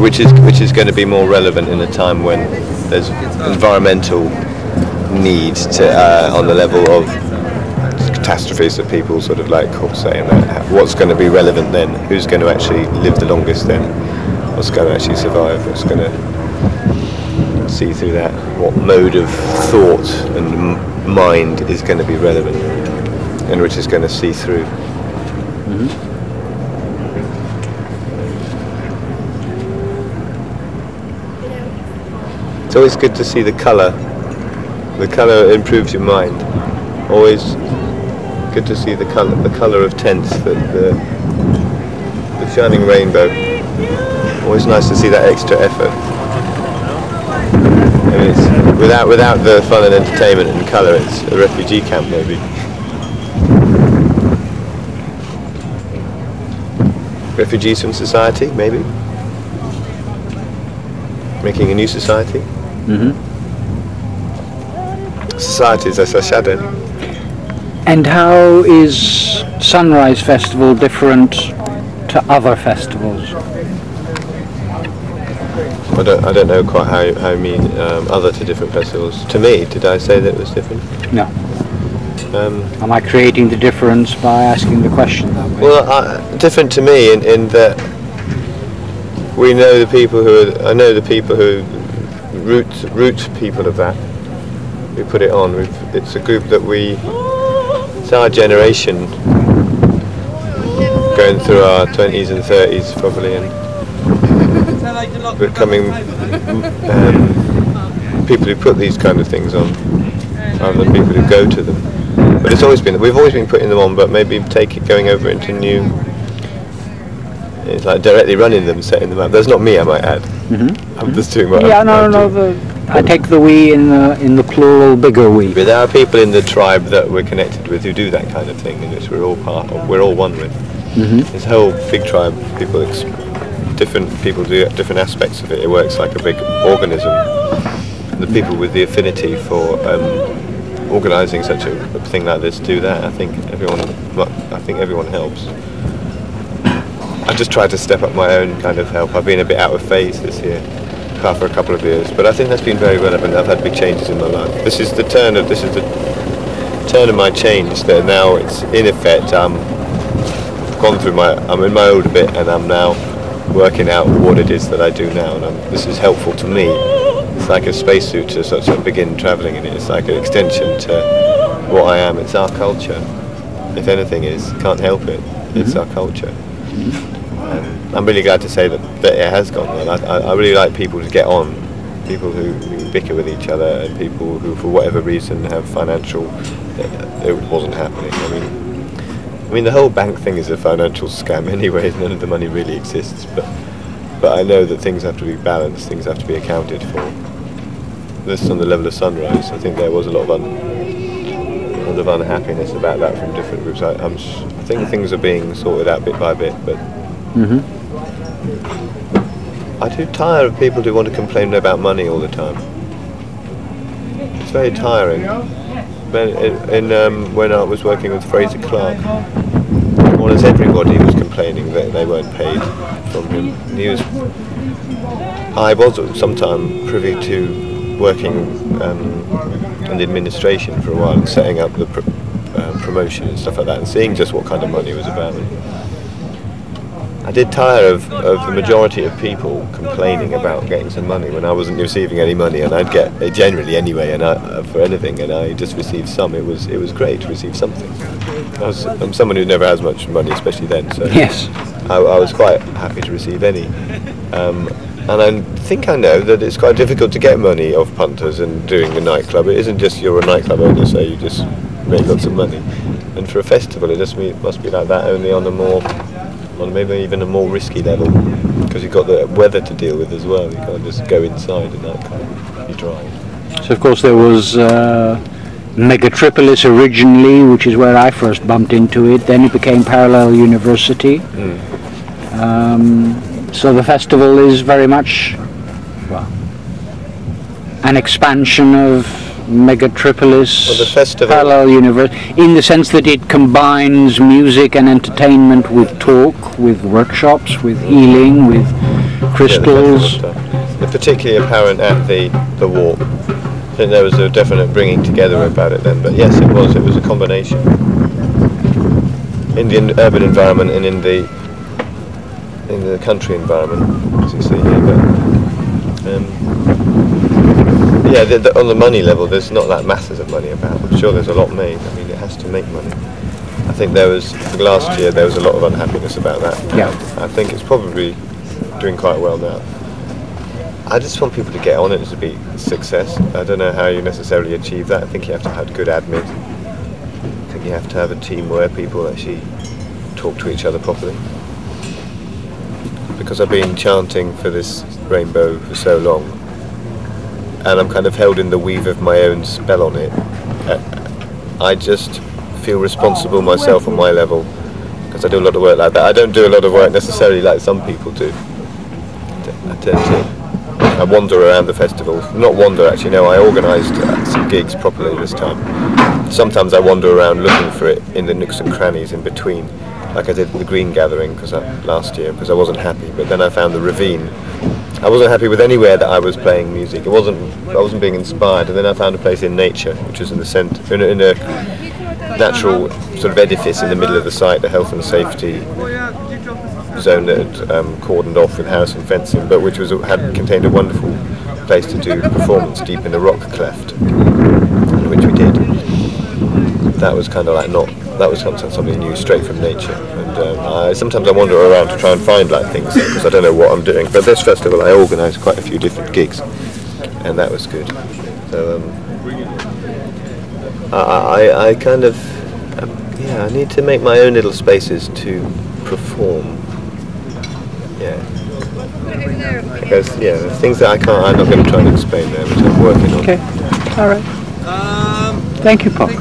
which is going to be more relevant in a time when there's environmental needs to on the level of catastrophes that people sort of like saying that what's going to be relevant then, who's going to actually live the longest then, what's going to actually survive, what's going to see through that, what mode of thought and mind is going to be relevant and which is going to see through. It's always good to see the colour. The colour improves your mind. Always good to see the colour of tints, the shining rainbow. Always nice to see that extra effort. I mean, it's, without the fun and entertainment and colour, it's a refugee camp maybe. Refugees from society, maybe. Making a new society. Societies as a shadow. And how is Sunrise Festival different to other festivals? I don't know quite how you mean other to different festivals. To me, did I say that it was different? No. Am I creating the difference by asking the question that way? Well, different to me in that we know the people I know the people who root people of that. We put it on. It's a group that it's our generation going through our 20s and 30s probably and becoming people who put these kind of things on rather than people who go to them. But we've always been putting them on, but maybe going over into new, it's like directly running them, setting them up. That's not me, I might add. I'm just doing what I take the we in the plural, bigger we. But there are people in the tribe that we're connected with who do that kind of thing, and which we're all part of. We're all one with. This whole big tribe, different people do different aspects of it. It works like a big organism. And the people with the affinity for organising such a thing like this do that. I think everyone helps. I just tried to step up my own kind of help. I've been a bit out of phase this year. For a couple of years, but I think that's been very relevant. I've had big changes in my life. This is the turn of my change. That now it's in effect. I'm in my old bit, and I'm now working out what it is that I do now. And this is helpful to me. It's like a spacesuit to sort of begin travelling in it. It's like an extension to what I am. It's our culture. If anything can't help it. It's our culture. I'm really glad to say that it has gone well. I really like people to get on, people who bicker with each other, and people who, for whatever reason, have financial. It wasn't happening. I mean, the whole bank thing is a financial scam anyway. None of the money really exists. But I know that things have to be balanced. Things have to be accounted for. This on the level of Sunrise. I think there was a lot of unhappiness about that from different groups. I think things are being sorted out bit by bit, but. I do tire of people who want to complain about money all the time. It's very tiring. When I was working with Fraser Clark, more or less everybody was complaining that they weren't paid from him. I was sometime privy to working in the administration for a while and setting up the promotion and stuff like that and seeing just what kind of money it was about. I did tire of the majority of people complaining about getting some money when I wasn't receiving any money, and I'd get it generally anyway, and for anything, and I just received some. It was great to receive something. I'm someone who never has much money, especially then. So yes, I was quite happy to receive any. And I think I know that it's quite difficult to get money off punters and doing a nightclub. It isn't just you're a nightclub owner, so you just make lots of money. And for a festival, it must be like that, only on maybe even a more risky level, because you've got the weather to deal with as well. You can't just go inside a nightclub, you drive. So of course there was Megatripolis originally, which is where I first bumped into it. Then it became Parallel University. So the festival is very much an expansion of Megatripolis, Parallel University, in the sense that it combines music and entertainment with talk, with workshops, with healing, with crystals. They're particularly apparent at the walk. I think there was a definite bringing together about it then, but yes, it was a combination. In the urban environment and in the country environment, as you see here, but yeah, on the money level, there's not that masses of money about. I'm sure there's a lot made. I mean, it has to make money. I think last year there was a lot of unhappiness about that. Yeah. I think it's probably doing quite well now. I just want people to get on it to be a success. I don't know how you necessarily achieve that. I think you have to have good admin. I think you have to have a team where people actually talk to each other properly. Because I've been chanting for this rainbow for so long, and I'm kind of held in the weave of my own spell on it. I just feel responsible myself on my level, because I do a lot of work like that. I don't do a lot of work necessarily like some people do. I wander around the festival. Not wander actually, no, I organised some gigs properly this time. Sometimes I wander around looking for it in the nooks and crannies in between, like I did at the Green Gathering last year, because I wasn't happy. But then I found the ravine. I wasn't happy with anywhere that I was playing music. I wasn't being inspired. And then I found a place in nature, which was in the centre, in a natural sort of edifice in the middle of the site, the health and safety zone that had cordoned off with house and fencing, but which contained a wonderful place to do performance deep in the rock cleft, which we did. That was kind of like that was something new, straight from nature. And sometimes I wander around to try and find like things because I don't know what I'm doing. But this festival I organised quite a few different gigs, and that was good. So I kind of I need to make my own little spaces to perform. Yeah. Because there's things that I'm not going to try and explain there, which I'm working on. Okay. All right. Thank you, Pok.